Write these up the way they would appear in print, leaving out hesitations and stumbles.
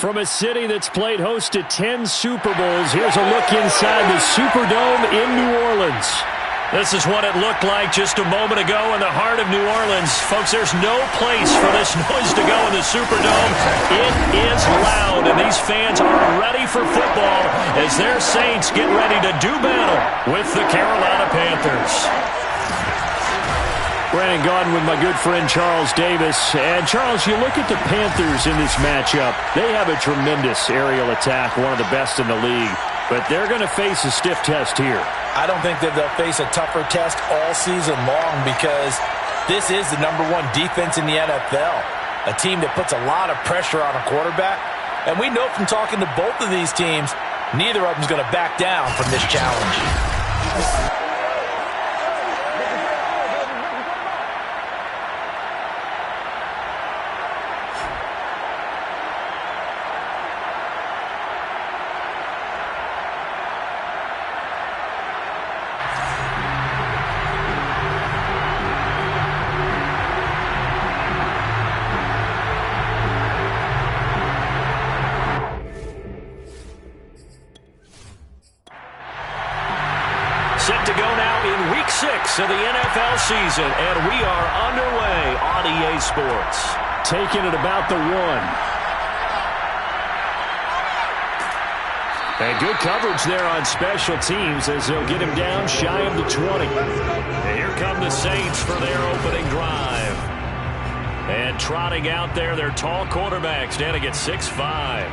From a city that's played host to 10 Super Bowls, here's a look inside the Superdome in New Orleans. This is what it looked like just a moment ago in the heart of New Orleans. Folks, there's no place for this noise to go in the Superdome. It is loud, and these fans are ready for football as their Saints get ready to do battle with the Carolina Panthers. Brandon Gaudin with my good friend Charles Davis. And, Charles, you look at the Panthers in this matchup. They have a tremendous aerial attack, one of the best in the league. But they're going to face a stiff test here. I don't think that they'll face a tougher test all season long because this is the #1 defense in the NFL. A team that puts a lot of pressure on a quarterback. And we know from talking to both of these teams, neither of them is going to back down from this challenge. Set to go now in Week 6 of the NFL season, and we are underway on EA Sports. Taking it about the 1. And good coverage there on special teams as they'll get him down shy of the 20. And here come the Saints for their opening drive. And trotting out there, their tall quarterback standing at 6'5".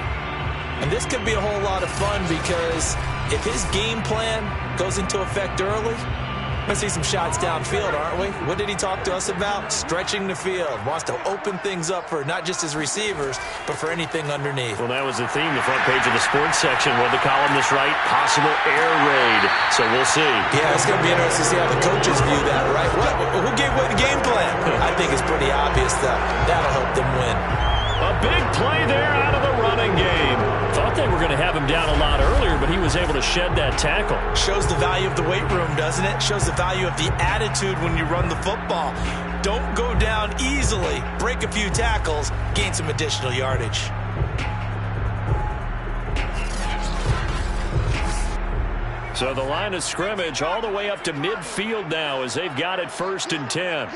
And this could be a whole lot of fun because if his game plan goes into effect early, we're going to see some shots downfield, aren't we? What did he talk to us about? Stretching the field. Wants to open things up for not just his receivers, but for anything underneath. Well, that was the theme, the front page of the sports section. What the columnist write? Possible air raid. So we'll see. Yeah, it's going to be interesting to see how the coaches view that, right? Who gave away the game plan? I think it's pretty obvious, though. That'll help them win. A big play there out of the running game. Thought they were going to have him down a lot earlier, but he was able to shed that tackle. Shows the value of the weight room, doesn't it? Shows the value of the attitude when you run the football. Don't go down easily. Break a few tackles. Gain some additional yardage. So the line of scrimmage all the way up to midfield now as they've got it 1st and 10.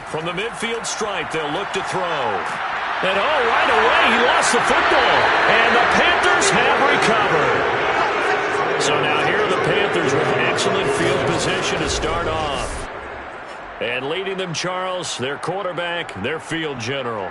From the midfield stripe, they'll look to throw. And, right away, he lost the football. And the Panthers have recovered. So now here are the Panthers with excellent field position to start off. And leading them, Charles, their quarterback, their field general.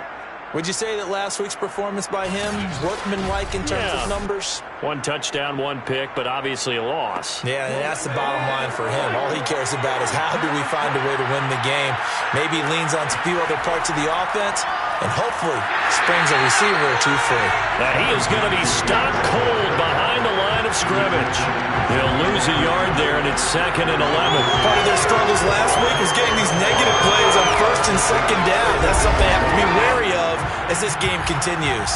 Would you say that last week's performance by him, workmanlike in terms of numbers? 1 touchdown, 1 pick, but obviously a loss. Yeah, and that's the bottom line for him. All he cares about is how do we find a way to win the game. Maybe he leans on a few other parts of the offense, and hopefully springs a receiver or two free. Now he is going to be stopped cold behind the line of scrimmage. He'll lose a yard there, and it's 2nd and 11. Part of their struggles last week was getting these negative plays on 1st and 2nd down. That's something they have to be wary of as this game continues.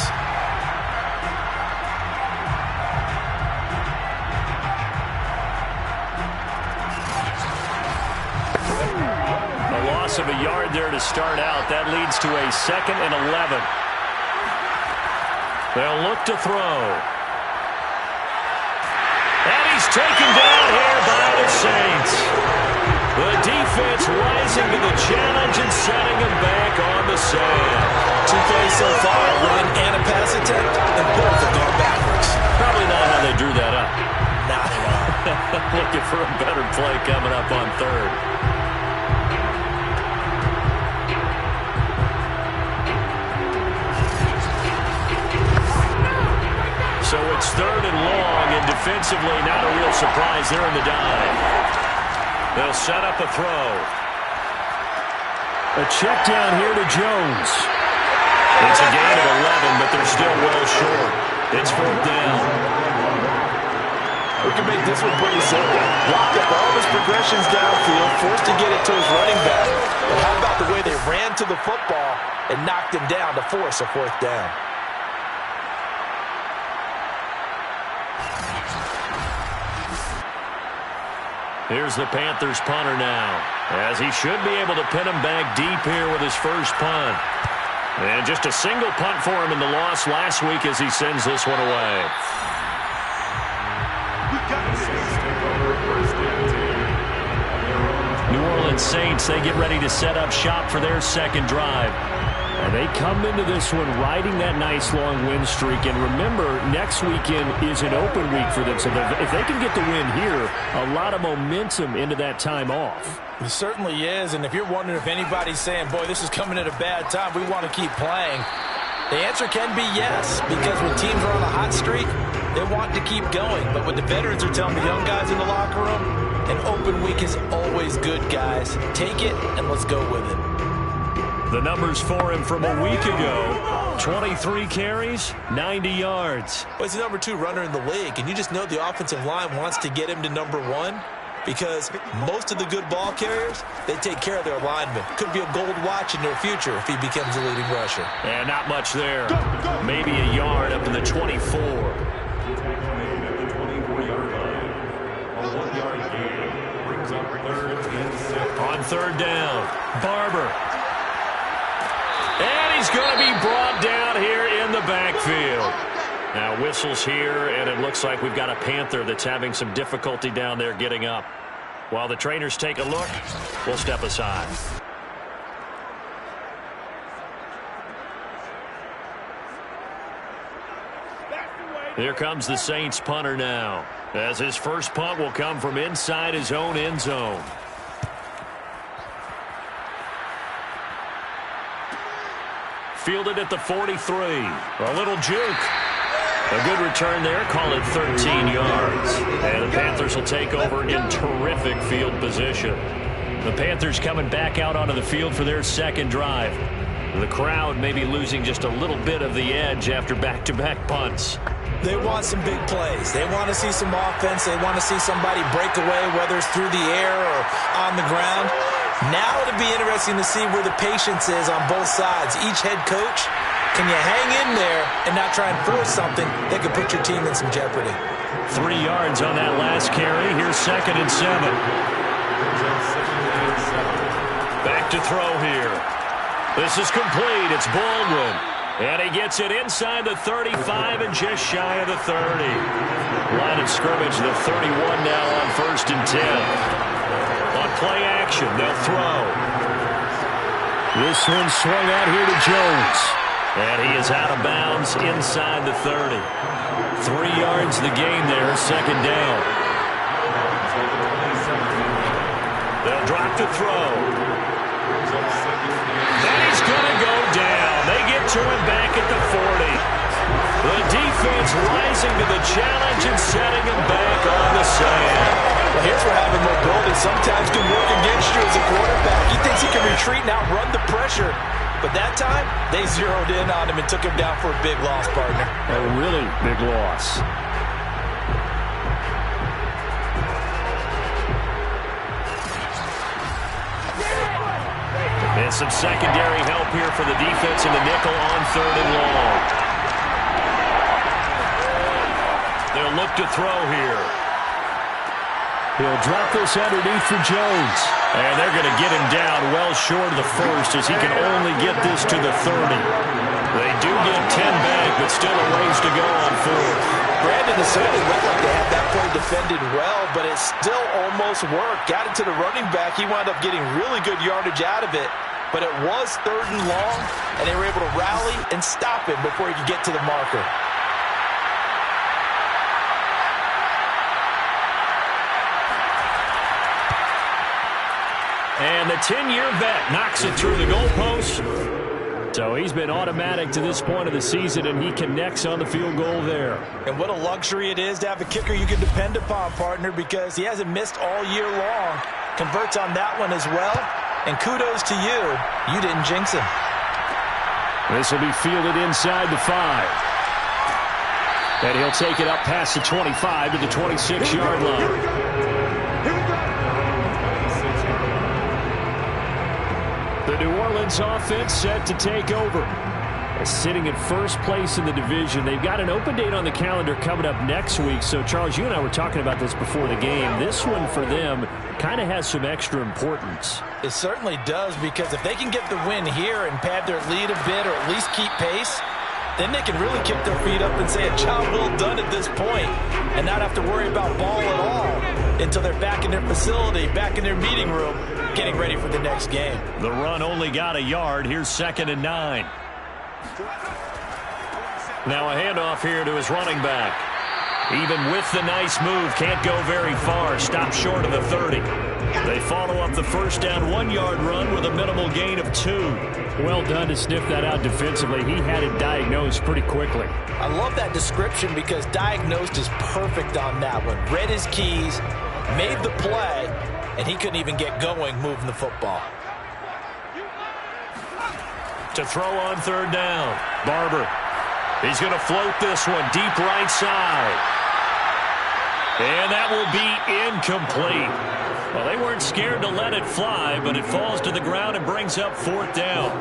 A loss of a yard there to start out. That leads to a 2nd and 11. They'll look to throw. And he's taken down here by the Saints. The defense rising to the challenge and setting him back on the sand. 2 plays so far, run and a pass attempt, and both have gone backwards. Probably not how they drew that up. Not at all. Looking for a better play coming up on 3rd. So it's 3rd and long, and defensively not a real surprise there in the dive. They'll set up a throw. A check down here to Jones. It's a gain of 11, but they're still well short. It's 4th down. We can make this one pretty simple. Locked up all his progressions downfield, forced to get it to his running back. But how about the way they ran to the football and knocked him down to force a 4th down? Here's the Panthers punter now, as he should be able to pin him back deep here with his first punt. And just a single punt for him in the loss last week as he sends this one away. New Orleans Saints, they get ready to set up shop for their second drive. And they come into this one riding that nice long win streak. And remember, next weekend is an open week for them. So if they can get the win here, a lot of momentum into that time off. It certainly is. And if you're wondering if anybody's saying, boy, this is coming at a bad time, we want to keep playing, the answer can be yes. Because when teams are on a hot streak, they want to keep going. But what the veterans are telling the young guys in the locker room, an open week is always good, guys. Take it and let's go with it. The numbers for him from a week ago, 23 carries, 90 yards. Well, he's the number 2 runner in the league, and you just know the offensive line wants to get him to number 1 because most of the good ball carriers, they take care of their linemen. Could be a gold watch in their future if he becomes the leading rusher. And not much there. Maybe a yard up in the 24. On third down, Barber. And he's going to be brought down here in the backfield. Now whistles here, and it looks like we've got a Panther that's having some difficulty down there getting up. While the trainers take a look, we'll step aside. Here comes the Saints punter now, as his first punt will come from inside his own end zone. Fielded at the 43. A little juke. A good return there. Call it 13 yards. And the Panthers will take over in terrific field position. The Panthers coming back out onto the field for their second drive. The crowd may be losing just a little bit of the edge after back-to-back punts. They want some big plays. They want to see some offense. They want to see somebody break away, whether it's through the air or on the ground. Now it'll be interesting to see where the patience is on both sides. Each head coach, can you hang in there and not try and force something that could put your team in some jeopardy? 3 yards on that last carry. Here's 2nd and 7. Back to throw here. This is complete. It's Baldwin. And he gets it inside the 35 and just shy of the 30. Line of scrimmage, the 31 now on 1st and 10. On play action, they'll throw. This one swung out here to Jones. And he is out of bounds inside the 30. 3 yards the gain there, 2nd down. They'll drop to throw. And he's going to go down. They get to him back at the 40. The defense rising to the challenge and setting him back on the sand. Well, here's where having mobility sometimes can work against you as a quarterback. He thinks he can retreat and outrun the pressure. But that time, they zeroed in on him and took him down for a big loss, partner. A really big loss. And some secondary help here for the defense in the nickel on 3rd and long. They'll look to throw here. He'll drop this underneath for Jones. And they're going to get him down well short of the 1st as he can only get this to the 30. They do get 10 back, but still a ways to go on 4th. Brandon, it certainly looked like they had that play defended well, but it still almost worked. Got it to the running back. He wound up getting really good yardage out of it. But it was 3rd and long, and they were able to rally and stop him before he could get to the marker. And the 10-year vet knocks it through the goalpost. So he's been automatic to this point of the season, and he connects on the field goal there. And what a luxury it is to have a kicker you can depend upon, partner, because he hasn't missed all year long. Converts on that one as well. And kudos to you. You didn't jinx him. This will be fielded inside the 5. And he'll take it up past the 25 to the 26-yard line. The New Orleans offense set to take over. Sitting in first place in the division. They've got an open date on the calendar coming up next week. So, Charles, you and I were talking about this before the game. This one for them kind of has some extra importance. It certainly does, because if they can get the win here and pad their lead a bit or at least keep pace, then they can really kick their feet up and say a job well done at this point and not have to worry about ball at all until they're back in their facility, back in their meeting room, getting ready for the next game. The run only got a yard. Here's 2nd and 9. Now a handoff here to his running back. Even with the nice move, can't go very far. Stop short of the 30. They follow up the first down 1-yard run with a minimal gain of 2. Well done to sniff that out defensively. He had it diagnosed pretty quickly. I love that description because diagnosed is perfect on that one. Read his keys, made the play, and he couldn't even get going moving the football. To throw on 3rd down, Barber. He's going to float this one deep right side. And that will be incomplete. Well, they weren't scared to let it fly, but it falls to the ground and brings up 4th down.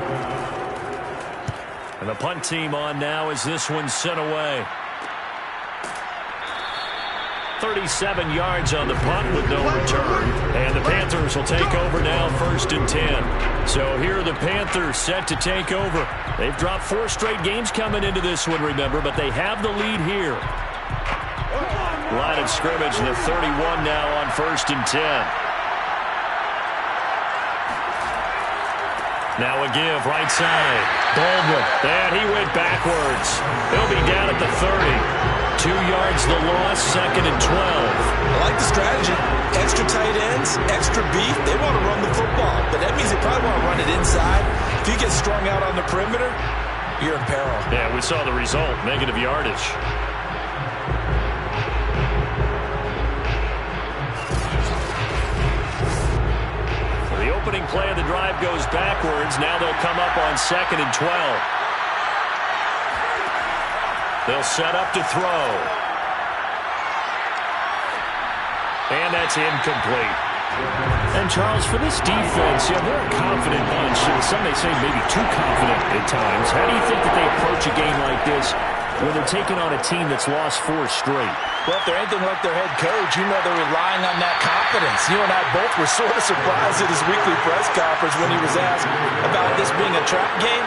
And the punt team on now as this one's sent away. 37 yards on the punt with no return. And the Panthers will take over now, 1st and 10. So here are the Panthers set to take over. They've dropped 4 straight games coming into this one, remember, but they have the lead here. Line of scrimmage, the 31 now on 1st and 10. Now a give, right side. Baldwin, and he went backwards. He'll be down at the 30. 2 yards the loss, 2nd and 12. I like the strategy. Extra tight ends, extra beef. They want to run the football, but that means they probably want to run it inside. If you get strung out on the perimeter, you're in peril. Yeah, we saw the result, negative yardage. The opening play of the drive goes backwards. Now they'll come up on 2nd and 12. They'll set up to throw. And that's incomplete. And, Charles, for this defense, they're a confident bunch. Some may say maybe too confident at times. How do you think that they approach a game like this when they're taking on a team that's lost 4 straight? Well, if they're anything like their head coach, you know they're relying on that confidence. You and I both were sort of surprised at his weekly press conference when he was asked about this being a trap game.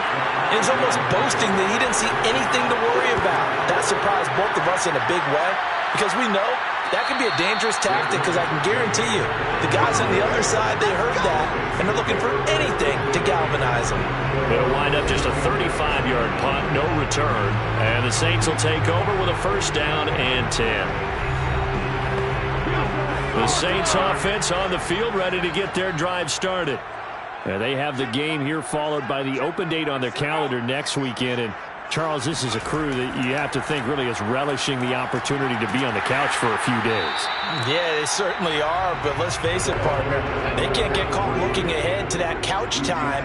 He was almost boasting that he didn't see anything to worry about. That surprised both of us in a big way because we know that can be a dangerous tactic, because I can guarantee you the guys on the other side, they heard that, and they're looking for anything to galvanize them. It'll wind up just a 35-yard punt, no return, and the Saints will take over with a 1st down and 10. The Saints offense on the field, ready to get their drive started. They have the game here followed by the open date on their calendar next weekend. And, Charles, this is a crew that you have to think really is relishing the opportunity to be on the couch for a few days. Yeah, they certainly are, but let's face it, partner, they can't get caught looking ahead to that couch time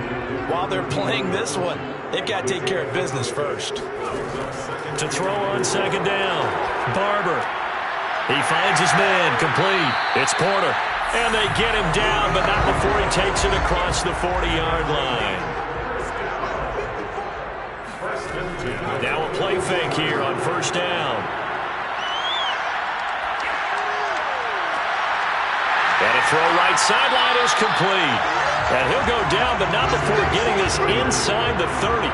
while they're playing this one. They've got to take care of business first. To throw on 2nd down, Barber. He finds his man, complete. It's Porter. And they get him down, but not before he takes it across the 40-yard line. Now a play fake here on 1st down. And a throw right sideline is complete. And he'll go down, but not before getting this inside the 30.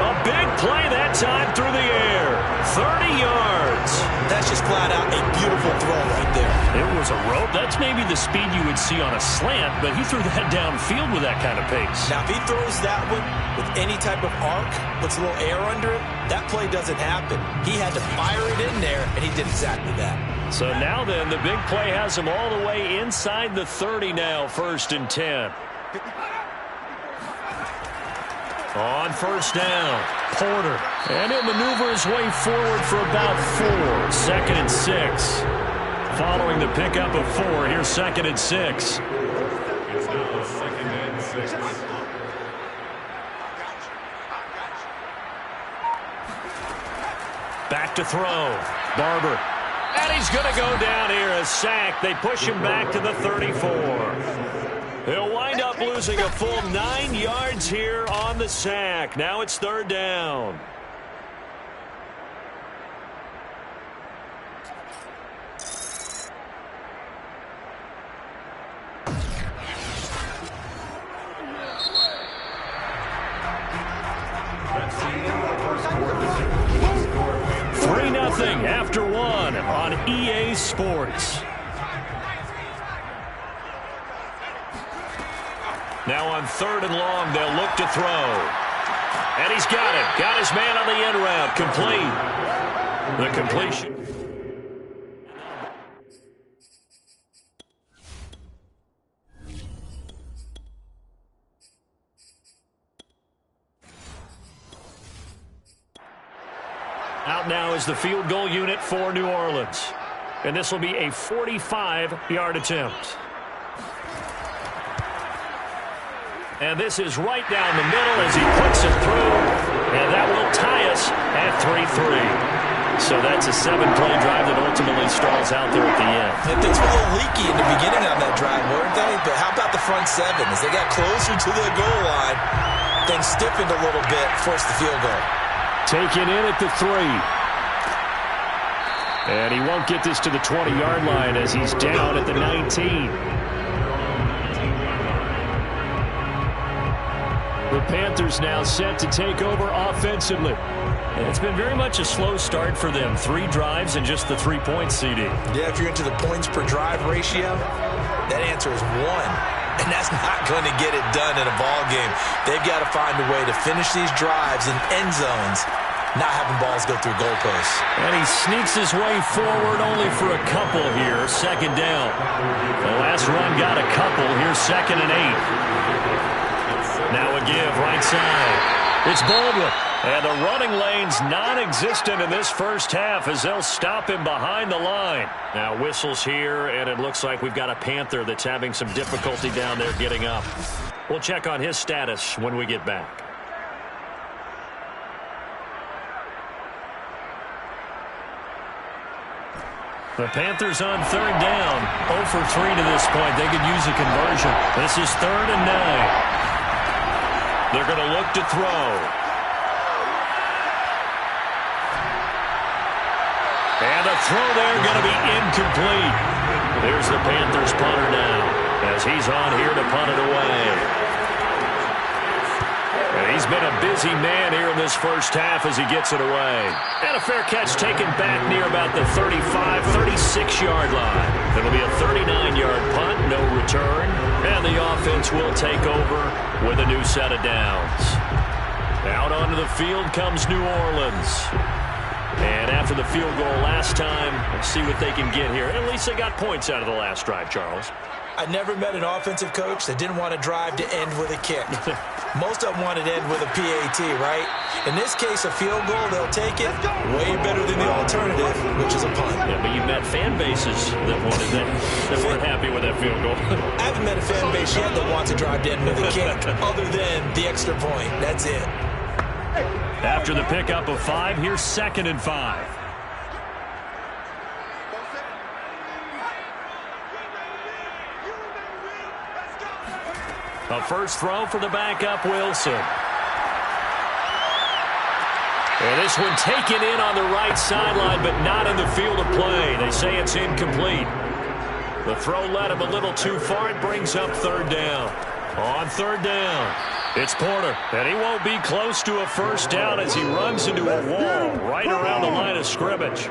A big play that time through the air. 30 yards. That's just flat out a beautiful throw right there. It was a rope. That's maybe the speed you would see on a slant, but he threw that downfield with that kind of pace. Now, if he throws that one with any type of arc, puts a little air under it, that play doesn't happen. He had to fire it in there, and he did exactly that. So now then, the big play has him all the way inside the 30 now, 1st and 10. On 1st down, Porter. And he'll maneuver his way forward for about 4. 2nd and 6. Following the pickup of 4, here's 2nd and 6. Back to throw. Barber. And he's going to go down here, a sack. They push him back to the 34. He'll wind up losing a full 9 yards here on the sack. Now it's 3rd down. Sports. Now on 3rd and long, they'll look to throw. And he's got it. Got his man on the end route. Complete. The completion. Out now is the field goal unit for New Orleans. And this will be a 45-yard attempt. And this is right down the middle as he puts it through. And that will tie us at 3-3. So that's a 7-play drive that ultimately stalls out there at the end. And things were a little leaky in the beginning on that drive, weren't they? But how about the front seven? As they got closer to the goal line, things stiffened a little bit, forced the field goal. Taken in at the 3. And he won't get this to the 20-yard line as he's down at the 19. The Panthers now set to take over offensively. And it's been very much a slow start for them. 3 drives and just the 3 points, CD. Yeah, if you're into the points per drive ratio, that answer is 1. And that's not going to get it done in a ball game. They've got to find a way to finish these drives in end zones, not having balls go through goalposts. And he sneaks his way forward only for a couple here. 2nd down. The last run got a couple. Here's 2nd and 8. Now a give right side. It's Baldwin. And the running lane's non-existent in this first half as they'll stop him behind the line. Now whistles here, and it looks like we've got a Panther that's having some difficulty down there getting up. We'll check on his status when we get back. The Panthers on 3rd down. 0 for 3 to this point. They could use a conversion. This is 3rd and 9. They're going to look to throw. And the throw there going to be incomplete. There's the Panthers punter now as he's on here to punt it away. And he's been a busy man here in this first half as he gets it away. And a fair catch taken back near about the 35, 36-yard line. It'll be a 39-yard punt, no return. And the offense will take over with a new set of downs. Out onto the field comes New Orleans. And after the field goal last time, we'll see what they can get here. At least they got points out of the last drive, Charles. I never met an offensive coach that didn't want to drive to end with a kick. Most of them wanted to end with a PAT, right? In this case, a field goal, they'll take it way better than the alternative, which is a punt. Yeah, but you've met fan bases that wanted that weren't happy with that field goal. I haven't met a fan base yet that wants to drive to end with a kick other than the extra point. That's it. After the pickup of 5, here's 2nd and 5. A first throw for the backup, Wilson. And this one taken in on the right sideline, but not in the field of play. They say it's incomplete. The throw led him a little too far. It brings up 3rd down. On 3rd down, it's Porter. And he won't be close to a first down as he runs into a wall right around the line of scrimmage.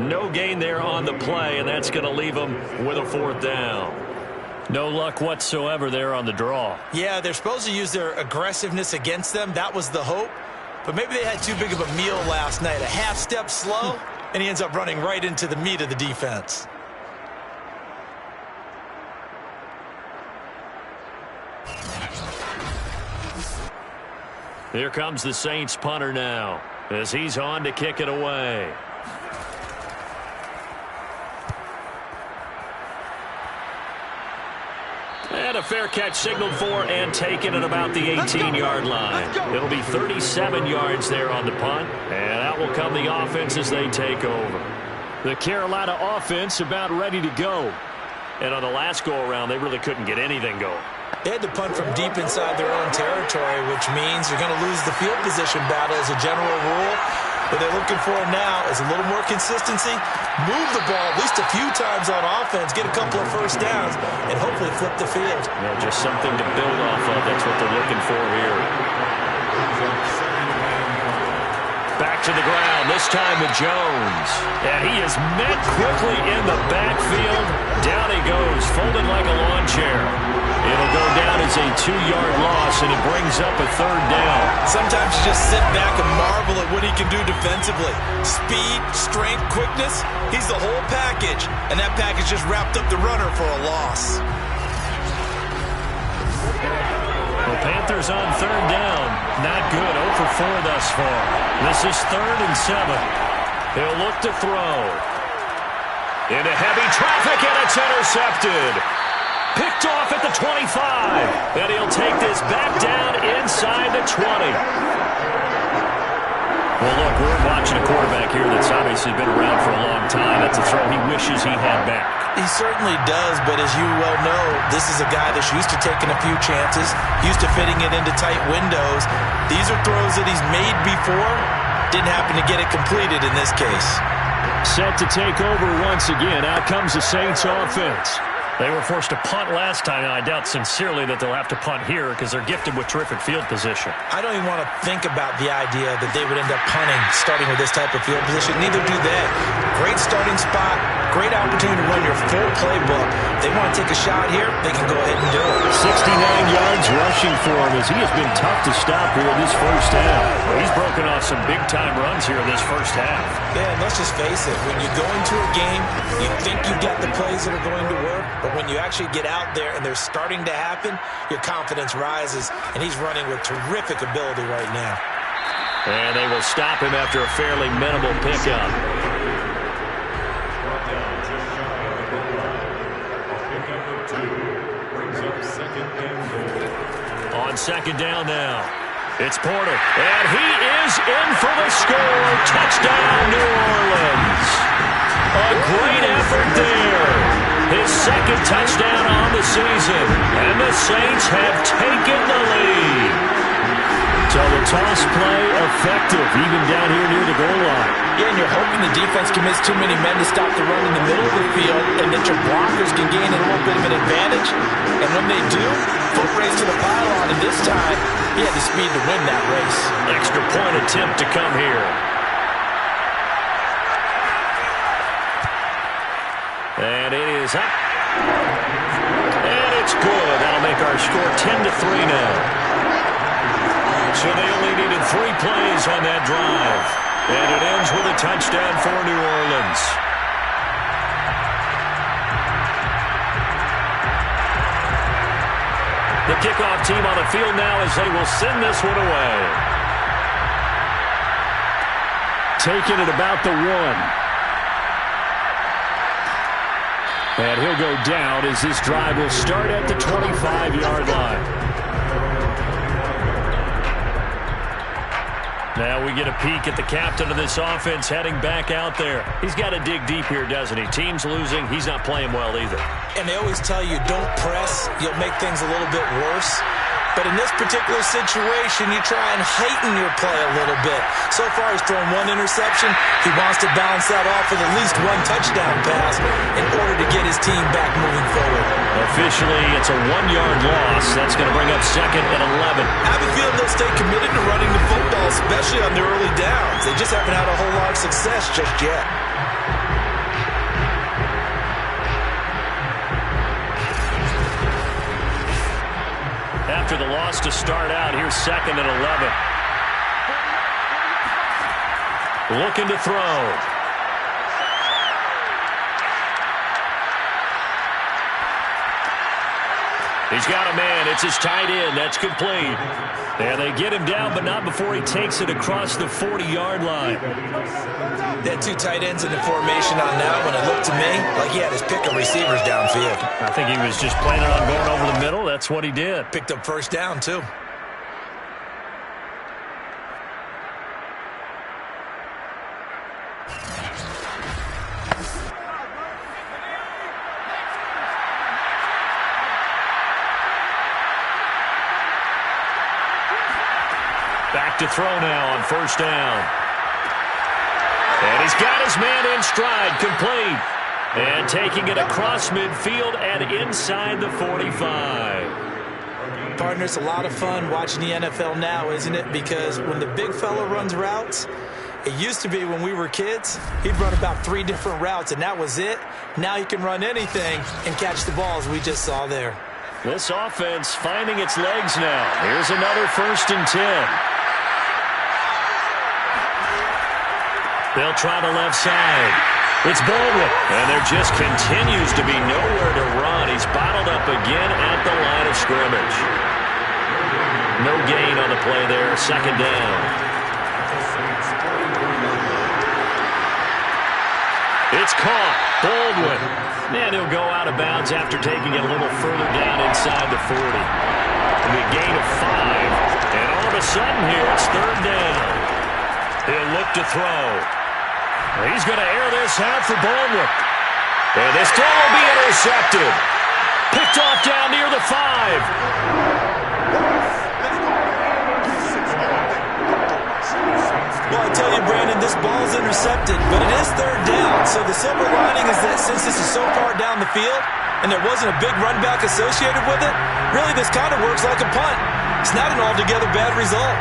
No gain there on the play, and that's going to leave him with a 4th down. No luck whatsoever there on the draw. Yeah, they're supposed to use their aggressiveness against them. That was the hope. But maybe they had too big of a meal last night. A half step slow, and he ends up running right into the meat of the defense. Here comes the Saints punter now as he's on to kick it away. And a fair catch signaled for and taken at about the 18-yard line. It'll be 37 yards there on the punt, and out will come the offense as they take over. The Carolina offense about ready to go. And on the last go-around, they really couldn't get anything going. They had to punt from deep inside their own territory, which means you're going to lose the field position battle as a general rule. What they're looking for now is a little more consistency, move the ball at least a few times on offense, get a couple of first downs, and hopefully flip the field. Yeah, just something to build off of. That's what they're looking for here. Back to the ground. This this time with Jones. And he is met quickly in the backfield. Down he goes, folded like a lawn chair. It'll go down as a 2-yard loss, and it brings up a 3rd down. Sometimes you just sit back and marvel at what he can do defensively. Speed, strength, quickness, he's the whole package. And that package just wrapped up the runner for a loss. The Panthers on 3rd down. Not good. 0 for 4 thus far. This is 3rd and 7. He'll look to throw. Into heavy traffic, and it's intercepted. Picked off at the 25. And he'll take this back down inside the 20. Well, look, we're watching a quarterback here that's obviously been around for a long time. That's a throw he wishes he had back. He certainly does, but as you well know, this is a guy that's used to taking a few chances, used to fitting it into tight windows. These are throws that he's made before. Didn't happen to get it completed in this case. Set to take over once again. Out comes the Saints offense. They were forced to punt last time, and I doubt sincerely that they'll have to punt here because they're gifted with terrific field position. I don't even want to think about the idea that they would end up punting starting with this type of field position. Neither do they. Great starting spot, great opportunity to run your full playbook. If they want to take a shot here, they can go ahead and do it. 69 yards rushing for him as he has been tough to stop here in this first half. Well, he's broken off some big-time runs here in this first half. Yeah, and let's just face it. When you go into a game, you think you've got the plays that are going to work, but when you actually get out there and they're starting to happen, your confidence rises, and he's running with terrific ability right now. And they will stop him after a fairly minimal pickup. On 2nd down now, it's Porter, and he is in for the score. Touchdown, New Orleans. A great effort there. His 2nd touchdown on the season, and the Saints have taken the lead. So the toss play effective, even down here near the goal line. Yeah, and you're hoping the defense commits too many men to stop the run in the middle of the field, and that your blockers can gain a little bit of an advantage. And when they do, foot race to the pylon, and this time, he had the speed to win that race. Extra point attempt to come here. And it is up. And it's good. That'll make our score 10-3 now. So they only needed 3 plays on that drive. And it ends with a touchdown for New Orleans. The kickoff team on the field now as they will send this one away. Taking it about the 1. And he'll go down as this drive will start at the 25-yard line. Now we get a peek at the captain of this offense heading back out there. He's got to dig deep here, doesn't he? Team's losing. He's not playing well either. And they always tell you, don't press. You'll make things a little bit worse. But in this particular situation, you try and heighten your play a little bit. So far, he's thrown 1 interception. He wants to balance that off with at least 1 touchdown pass in order to get his team back moving forward. Officially, it's a 1-yard loss. That's going to bring up 2nd and 11. I have a feeling they'll stay committed to running the football, especially on the early downs. They just haven't had a whole lot of success just yet. After the loss to start out, here's 2nd and 11. Looking to throw. He's got a man. It's his tight end. That's complete. And they get him down, but not before he takes it across the 40-yard line. They had 2 tight ends in the formation on that one. It looked to me like he had his pick of receivers downfield. I think he was just planning on going over the middle. That's what he did. Picked up 1st down, too. Back to throw now on 1st down. And he's got his man in stride, complete. And taking it across midfield and inside the 45. Partner, it's a lot of fun watching the NFL now, isn't it? Because when the big fella runs routes, It used to be when we were kids, he'd run about 3 different routes, and that was it. Now he can run anything and catch the ball, as we just saw there. This offense finding its legs now. Here's another 1st and 10. They'll try the left side. It's Baldwin. And there just continues to be nowhere to run. He's bottled up again at the line of scrimmage. No gain on the play there. 2nd down. It's caught. Baldwin. And he'll go out of bounds after taking it a little further down inside the 40. It'll be a gain of 5. And all of a sudden here, it's 3rd down. He'll look to throw. He's going to air this out for Baldwin. And this throw will be intercepted. Picked off down near the 5. Well, I tell you, Brandon, this ball's intercepted, but it is 3rd down. So the silver lining is that since this is so far down the field and there wasn't a big run back associated with it, really this kind of works like a punt. It's not an altogether bad result.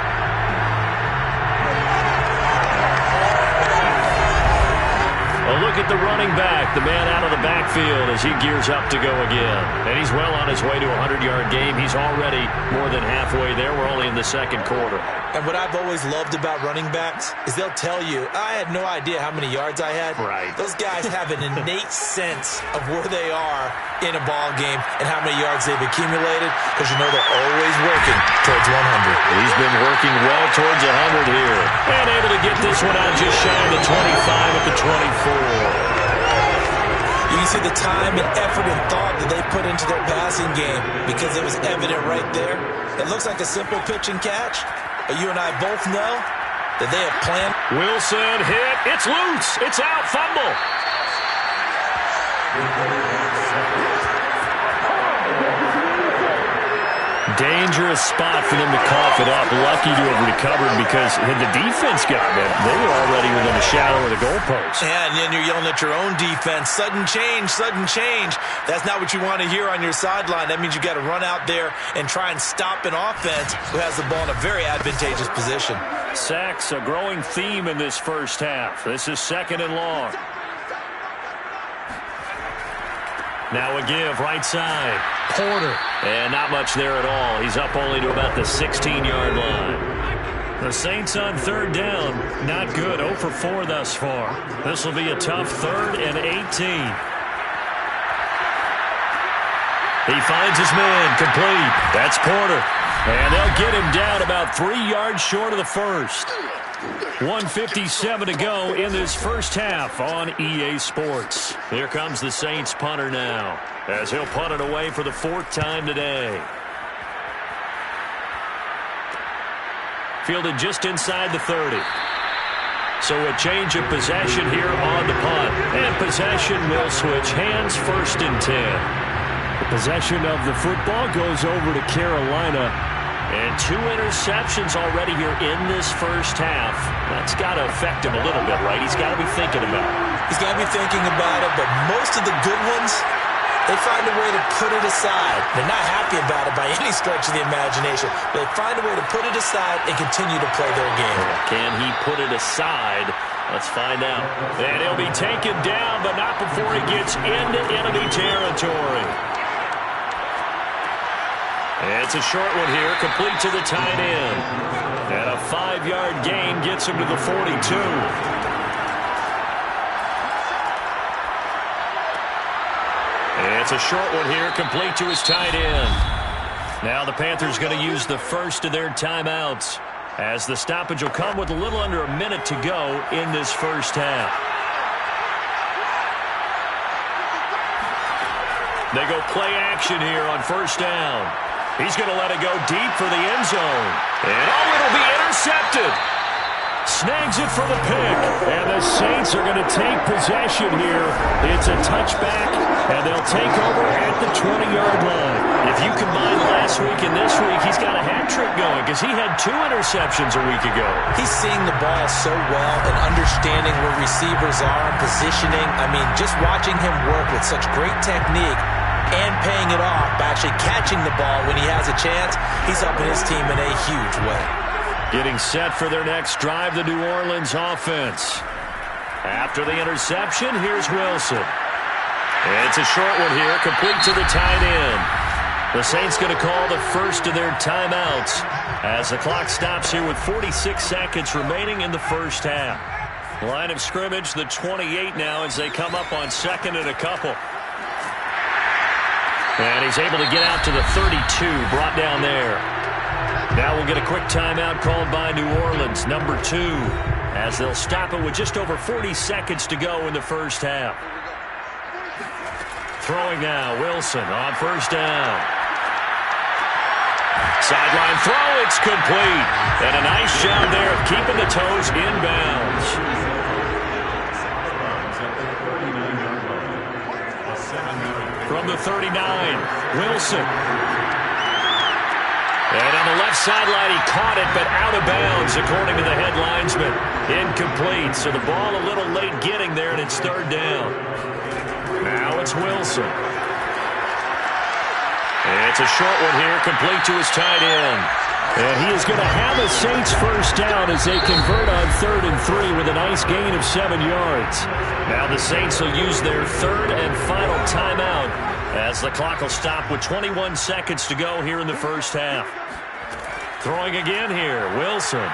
A look at the running back, the man out of the backfield as he gears up to go again. And he's well on his way to a 100-yard game. He's already more than halfway there. We're only in the 2nd quarter. And what I've always loved about running backs is they'll tell you, I had no idea how many yards I had. Right. Those guys have an innate sense of where they are in a ball game and how many yards they've accumulated because you know they're always working towards 100. He's been working well towards 100 here. And able to get this one out just shy of the 25 at the 24. You can see the time and effort and thought that they put into their passing game because it was evident right there. It looks like a simple pitch and catch, but you and I both know that they have planned. Wilson hit. It's loose. It's out. Fumble. Dangerous spot for them to cough it up. Lucky to have recovered because had the defense gotten it, they were already within a shadow of the goalpost. Yeah, and then you're yelling at your own defense. Sudden change, sudden change. That's not what you want to hear on your sideline. That means you got to run out there and try and stop an offense who has the ball in a very advantageous position. Sacks, a growing theme in this first half. This is 2nd and long. Now a give, right side. Porter. And not much there at all. He's up only to about the 16-yard line. The Saints on 3rd down. Not good. 0 for 4 thus far. This will be a tough 3rd and 18. He finds his man. Complete. That's Porter. And they'll get him down about 3 yards short of the first. 1:57 to go in this first half on EA Sports. Here comes the Saints punter now as he'll punt it away for the 4th time today. Fielded just inside the 30. So a change of possession here on the punt. And possession will switch hands. 1st and 10. The possession of the football goes over to Carolina. And 2 interceptions already here in this first half. That's got to affect him a little bit, right? He's got to be thinking about it. He's got to be thinking about it, but most of the good ones, they find a way to put it aside. They're not happy about it by any stretch of the imagination. But they find a way to put it aside and continue to play their game. Can he put it aside? Let's find out. And he'll be taken down, but not before he gets into enemy territory. It's a short one here, complete to the tight end. And a 5-yard gain gets him to the 42. It's a short one here, complete to his tight end. Now the Panthers going to use the first of their timeouts as the stoppage will come with a little under a minute to go in this first half. They go play action here on 1st down. He's going to let it go deep for the end zone. And it'll be intercepted. Snags it for the pick. And the Saints are going to take possession here. It's a touchback, and they'll take over at the 20-yard line. If you combine last week and this week, he's got a hat trick going because he had 2 interceptions a week ago. He's seeing the ball so well and understanding where receivers are, positioning. I mean, just watching him work with such great technique and paying it off by actually catching the ball when he has a chance, he's helping his team in a huge way. Getting set for their next drive, the New Orleans offense. After the interception, here's Wilson. It's a short one here, complete to the tight end. The Saints going to call the first of their timeouts as the clock stops here with 46 seconds remaining in the first half. Line of scrimmage, the 28 now as they come up on second and a couple. And he's able to get out to the 32, brought down there. Now we'll get a quick timeout called by New Orleans, number 2, as they'll stop it with just over 40 seconds to go in the first half. Throwing now, Wilson on first down. Sideline throw, it's complete. And a nice job there of keeping the toes inbounds. From the 39, Wilson. And on the left sideline, he caught it, but out of bounds, according to the head linesman. Incomplete, so the ball a little late getting there, and it's third down. Now it's Wilson. It's a short one here, complete to his tight end. And he is going to have a Saints first down as they convert on 3rd and 3 with a nice gain of 7 yards. Now the Saints will use their third and final timeout as the clock will stop with 21 seconds to go here in the first half. Throwing again here, Wilson.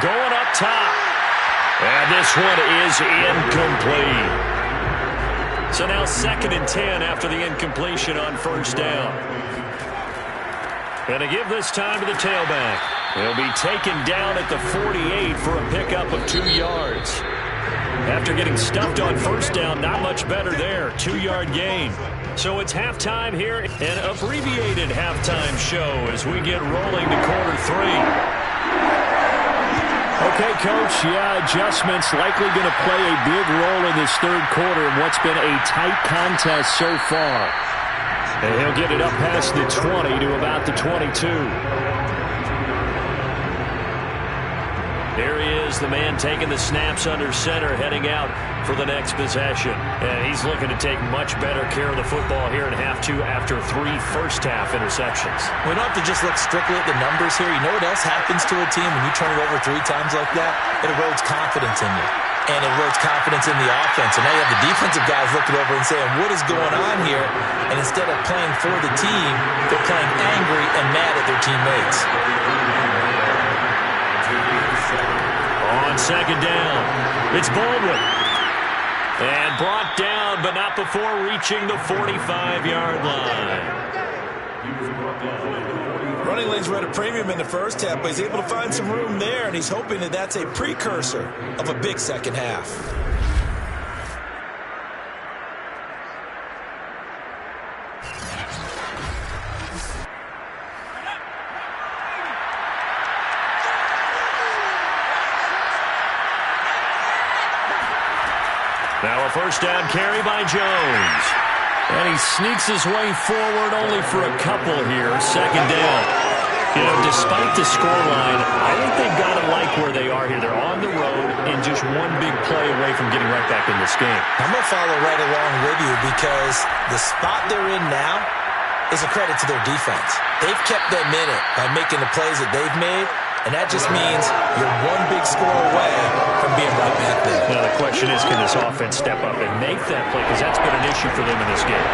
Going up top. And this one is incomplete. So now 2nd and 10 after the incompletion on first down. And to give this time to the tailback. He'll be taken down at the 48 for a pickup of 2 yards. After getting stuffed on first down, not much better there. 2-yard gain. So it's halftime here, an abbreviated halftime show as we get rolling to quarter 3. Okay, Coach, yeah, adjustments likely going to play a big role in this third quarter in what's been a tight contest so far. And he'll get it up past the 20 to about the 22. There he is, the man taking the snaps under center, heading out for the next possession. And he's looking to take much better care of the football here in half 2 after 3 first-half interceptions. We don't have to just look strictly at the numbers here. You know what else happens to a team when you turn it over 3 times like that? It erodes confidence in you. And it erodes confidence in the offense. And now you have the defensive guys looking over and saying, what is going on here? And instead of playing for the team, they're playing angry and mad at their teammates. On second down, it's Baldwin. And brought down, but not before reaching the 45-yard line. Running lanes were at a premium in the first half, but he's able to find some room there, and he's hoping that that's a precursor of a big second half. Now a first down carry by Jones. And he sneaks his way forward only for a couple here. Second down. You know, despite the scoreline, I think they've got to like where they are here. They're on the road and just one big play away from getting right back in this game. I'm going to follow right along with you because the spot they're in now is a credit to their defense. They've kept them in it by making the plays that they've made. And that just means you're one big score away from being right back there. Now the question is, can this offense step up and make that play? Because that's been an issue for them in this game.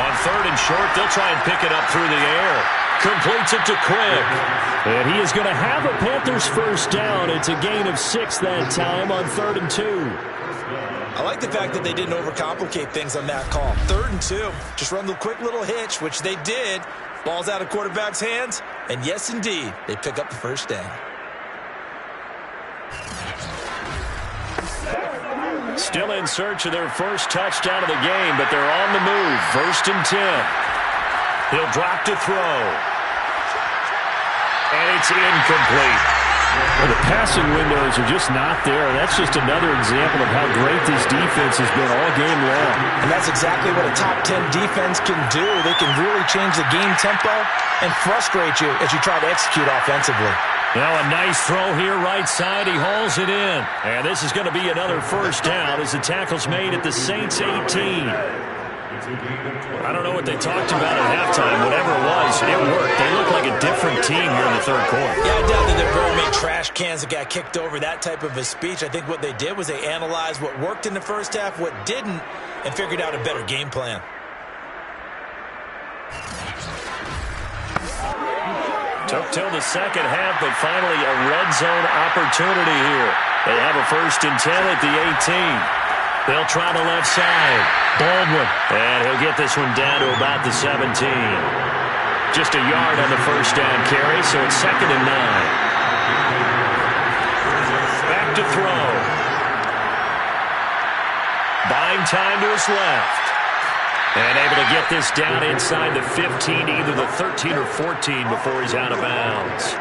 On 3rd and short, they'll try and pick it up through the air. Completes it to Quick. And he is going to have a Panthers first down. It's a gain of 6 that time on 3rd and 2. I like the fact that they didn't overcomplicate things on that call. 3rd and 2. Just run the quick little hitch, which they did. Ball's out of quarterback's hands. And yes, indeed, they pick up the first down. Still in search of their first touchdown of the game, but they're on the move. 1st and 10. He'll drop to throw. And it's incomplete. Well, the passing windows are just not there. That's just another example of how great this defense has been all game long. And that's exactly what a top 10 defense can do. They can really change the game tempo and frustrate you as you try to execute offensively. Now a nice throw here right side. He hauls it in. And this is going to be another first down as the tackle's made at the Saints 18. I don't know what they talked about at halftime. Whatever it was, it worked. They look like a different team here in the third quarter. Yeah, I doubt that they're very many trash cans that got kicked over, that type of a speech. I think what they did was they analyzed what worked in the first half, what didn't, and figured out a better game plan. Took till the second half, but finally a red zone opportunity here. They have a 1st and 10 at the 18. They'll try the left side. Baldwin. And he'll get this one down to about the 17. Just a yard on the first down carry, so it's 2nd and 9. Back to throw. Buying time to his left. And able to get this down inside the 15, either the 13 or 14 before he's out of bounds.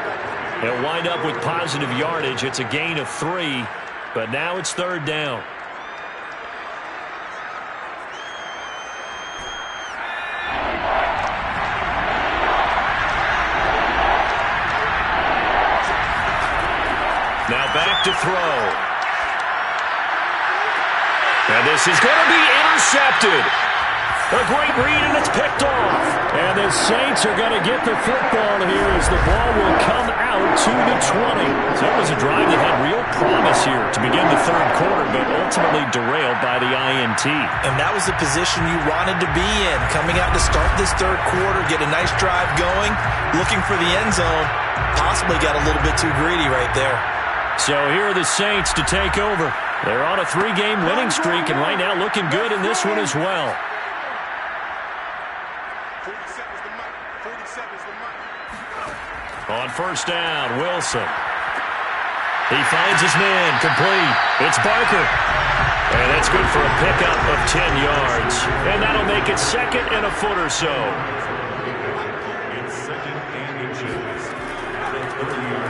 He'll wind up with positive yardage. It's a gain of 3, but now it's 3rd down. Now back to throw. And this is going to be intercepted. A great read, and it's picked off. And the Saints are going to get the football here as the ball will come out to the 20. So it was a drive that had real promise here to begin the third quarter, but ultimately derailed by the INT. And that was the position you wanted to be in. Coming out to start this third quarter, get a nice drive going, looking for the end zone. Possibly got a little bit too greedy right there. So here are the Saints to take over. They're on a 3-game winning streak, and right now looking good in this one as well. On first down, Wilson. He finds his man, complete. It's Barker. And that's good for a pickup of 10 yards. And that'll make it 2nd and a foot or so.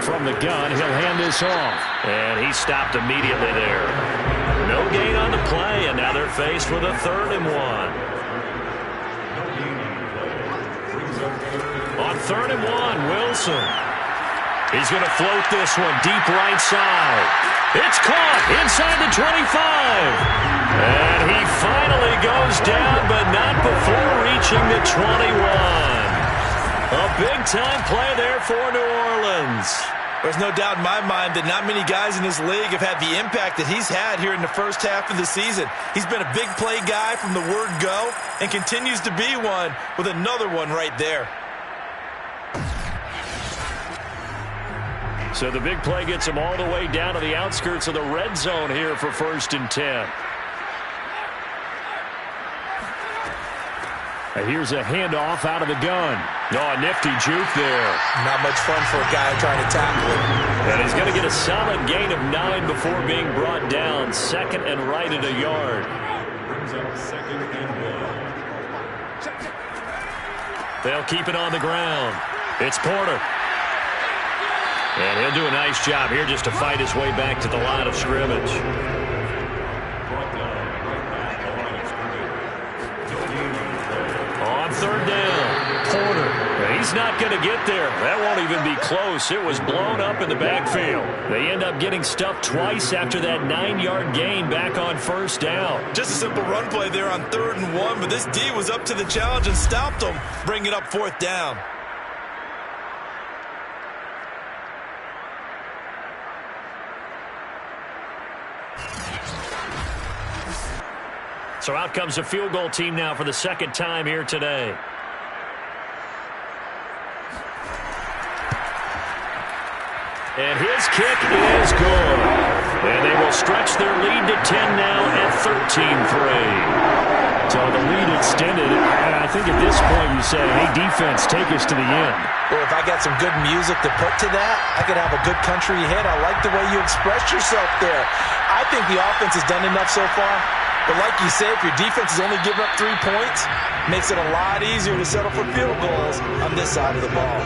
From the gun, he'll hand this off. And he stopped immediately there. No gain on the play, and now they're faced with a 3rd and 1. On 3rd and 1, Wilson. He's going to float this one deep right side. It's caught inside the 25. And he finally goes down, but not before reaching the 21. A big-time play there for New Orleans. There's no doubt in my mind that not many guys in this league have had the impact that he's had here in the first half of the season. He's been a big play guy from the word go and continues to be one with another one right there. So the big play gets him all the way down to the outskirts of the red zone here for 1st and 10. And here's a handoff out of the gun. Oh, a nifty juke there. Not much fun for a guy trying to tackle him. And he's going to get a solid gain of 9 before being brought down. 2nd and right at a yard. Brings up 2nd and 1. They'll keep it on the ground. It's Porter. And he'll do a nice job here just to fight his way back to the line of scrimmage. On 3rd down, Porter. He's not going to get there. That won't even be close. It was blown up in the backfield. They end up getting stuffed twice after that 9-yard gain back on 1st down. Just a simple run play there on 3rd and 1, but this D was up to the challenge and stopped him, bringing up 4th down. So out comes a field goal team now for the 2nd time here today. And his kick is good. And they will stretch their lead to 10 now at 13-3. So the lead extended. I think at this point you say, hey, defense, take us to the end. Well, if I got some good music to put to that, I could have a good country hit. I like the way you expressed yourself there. I think the offense has done enough so far. But like you say, if your defense is only giving up 3 points, makes it a lot easier to settle for field goals on this side of the ball.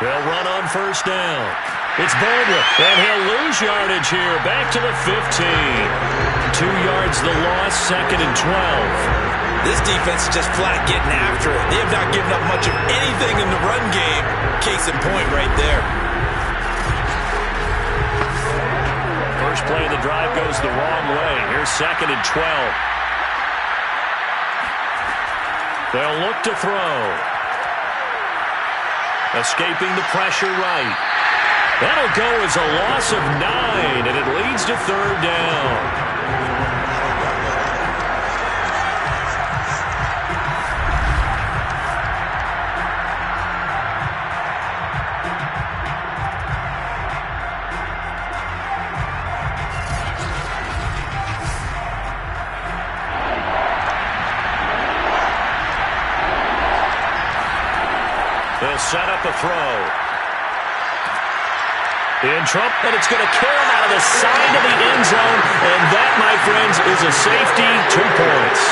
They'll run on 1st down. It's Baldwin, and he'll lose yardage here. Back to the 15. 2 yards the loss, 2nd and 12. This defense is just flat getting after it. They have not given up much of anything in the run game. Case in point right there. First play of the drive goes the wrong way. Here's 2nd and 12. They'll look to throw. Escaping the pressure right. That'll go as a loss of 9, and it leads to 3rd down. They'll set up a throw. In Trump, and it's going to carry him out of the side of the end zone, and that, my friends, is a safety, 2 points.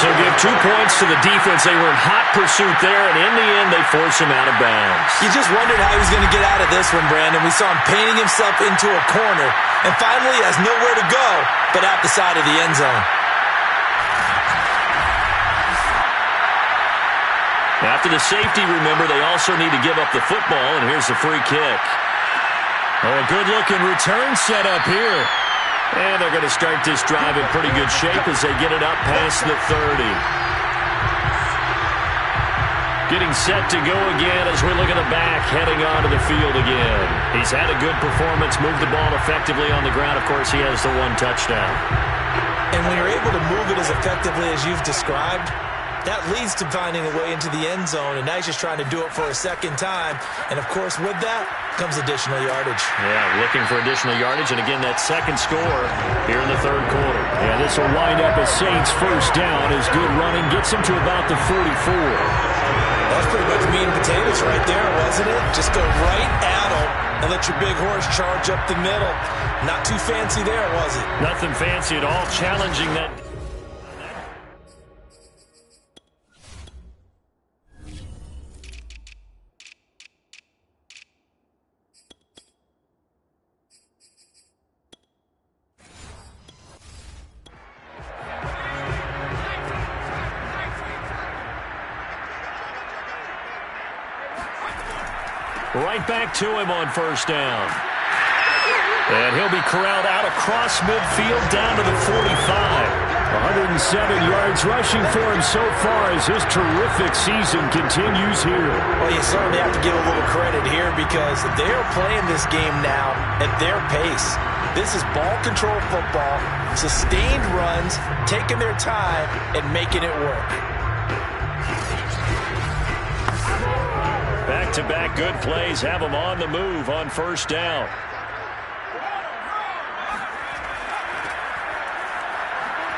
So give 2 points to the defense. They were in hot pursuit there, and in the end, they force him out of bounds. You just wondered how he was going to get out of this one, Brandon. We saw him painting himself into a corner, and finally has nowhere to go but out the side of the end zone. After the safety, remember, they also need to give up the football, and here's the free kick. Oh, a good-looking return set up here. And they're going to start this drive in pretty good shape as they get it up past the 30. Getting set to go again as we look at the back, heading onto the field again. He's had a good performance, moved the ball effectively on the ground. Of course, he has the 1 touchdown. And when you're able to move it as effectively as you've described, that leads to finding a way into the end zone, and now he's just trying to do it for a second time. And, of course, with that comes additional yardage. Yeah, looking for additional yardage, and again, that second score here in the 3rd quarter. Yeah, this will wind up as Saints' first down as good running gets him to about the 44. That's pretty much meat and potatoes right there, wasn't it? Just go right at him and let your big horse charge up the middle. Not too fancy there, was it? Nothing fancy at all, challenging that. Right back to him on first down. And he'll be corralled out across midfield down to the 45. 107 yards rushing for him so far as his terrific season continues here. Well, you certainly have to give a little credit here because they're playing this game now at their pace. This is ball control football, sustained runs, taking their time, and making it work. Back-to-back good plays have them on the move on first down.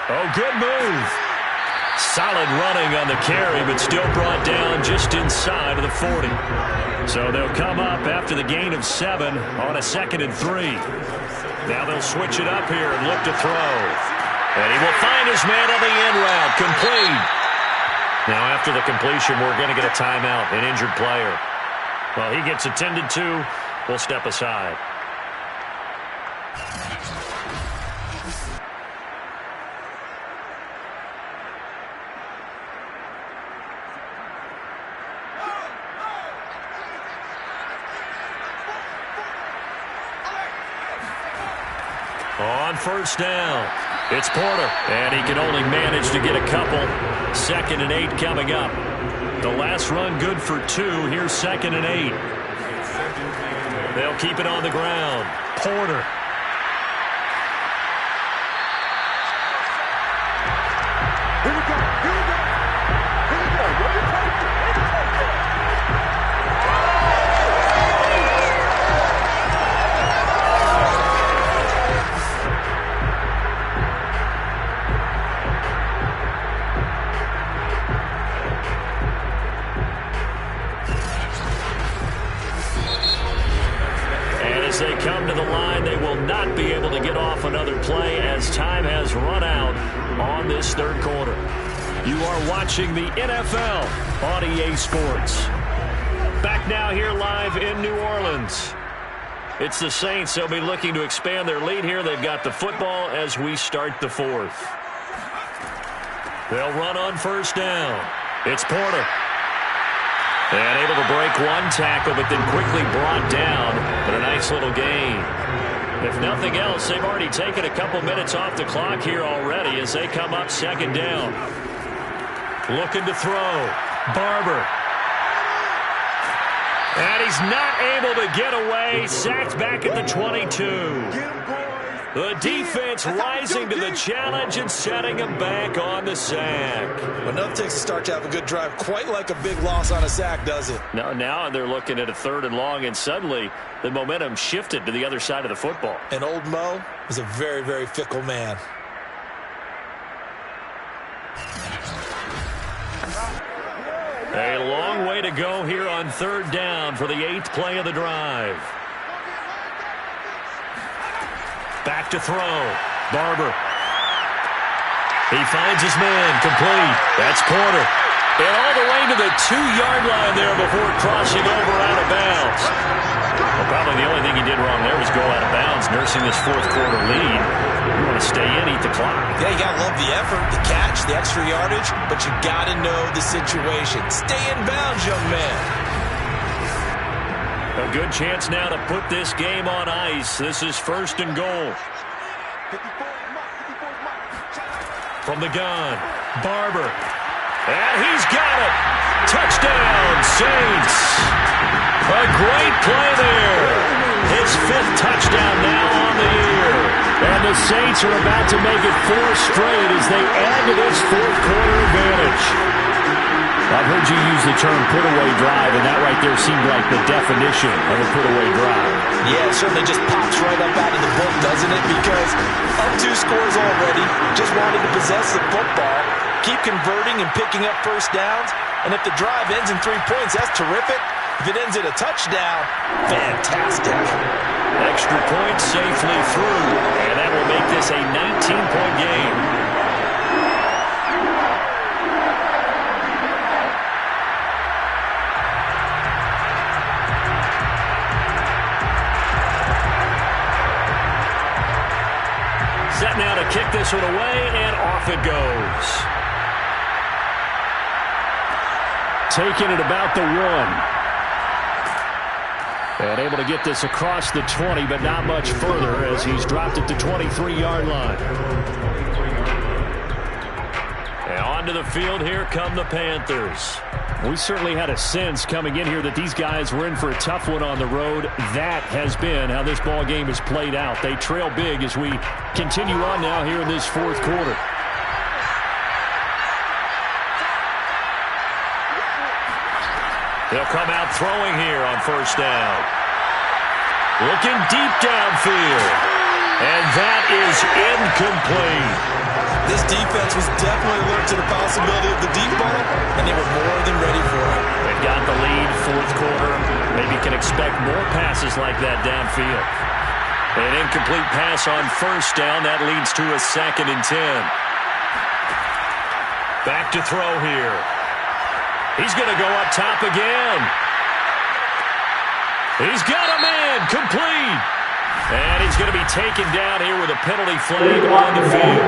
Oh, good move. Solid running on the carry, but still brought down just inside of the 40. So they'll come up after the gain of 7 on a 2nd and 3. Now they'll switch it up here and look to throw. And he will find his man on the end route, complete. Now, after the completion, we're going to get a timeout, an injured player. Well, he gets attended to. We'll step aside. On first down, it's Porter, and he can only manage to get a couple. 2nd and 8 coming up. The last run good for 2. Here's 2nd and 8. They'll keep it on the ground. Porter. Here we go. Here we go. Here we go. What are you trying to do? As they come to the line, they will not be able to get off another play as time has run out on this 3rd quarter. You are watching the NFL on EA Sports. Back now here live in New Orleans. It's the Saints. They'll be looking to expand their lead here. They've got the football as we start the fourth. They'll run on first down. It's Porter. And able to break one tackle, but then quickly brought down. But a nice little gain. If nothing else, they've already taken a couple minutes off the clock here already as they come up second down. Looking to throw. Barber. And he's not able to get away. Sacked back at the 22. The defense rising to the challenge and setting him back on the sack. Well, nothing takes a start to have a good drive quite like a big loss on a sack, does it? No, now they're looking at a 3rd and long, and suddenly the momentum shifted to the other side of the football. And old Mo is a very, very fickle man. A long way to go here on 3rd down for the 8th play of the drive. Back to throw. Barber. He finds his man. Complete. That's Porter. And all the way to the 2-yard line there before crossing over out of bounds. Well, probably the only thing he did wrong there was go out of bounds, nursing this 4th quarter lead. You want to stay in, eat the clock. Yeah, you got to love the effort, the catch, the extra yardage, but you got to know the situation. Stay in bounds, young man. A good chance now to put this game on ice. This is 1st and goal. From the gun, Barber. And he's got it. Touchdown, Saints. A great play there. His 5th touchdown now on the year. And the Saints are about to make it 4 straight as they add to this 4th quarter advantage. I've heard you use the term put-away drive, and that right there seemed like the definition of a put-away drive. Yeah, it certainly just pops right up out of the book, doesn't it? Because up 2 scores already, just wanted to possess the football, keep converting and picking up first downs, and if the drive ends in 3 points, that's terrific. If it ends in a touchdown, fantastic. Extra point safely through, and that will make this a 19-point game. Set now to kick this one away, and off it goes. Taking it about the 1. And able to get this across the 20, but not much further as he's dropped it to 23-yard line. And onto the field, here come the Panthers. We certainly had a sense coming in here that these guys were in for a tough one on the road. That has been how this ball game has played out. They trail big as we continue on now here in this 4th quarter. They'll come out throwing here on first down. Looking deep downfield. And that is incomplete. This defense was definitely alert to the possibility of the deep ball, and they were more than ready for it. They've got the lead, 4th quarter. Maybe can expect more passes like that downfield. An incomplete pass on first down. That leads to a 2nd and 10. Back to throw here. He's going to go up top again. He's got a man. Complete. And he's going to be taken down here with a penalty flag on the field.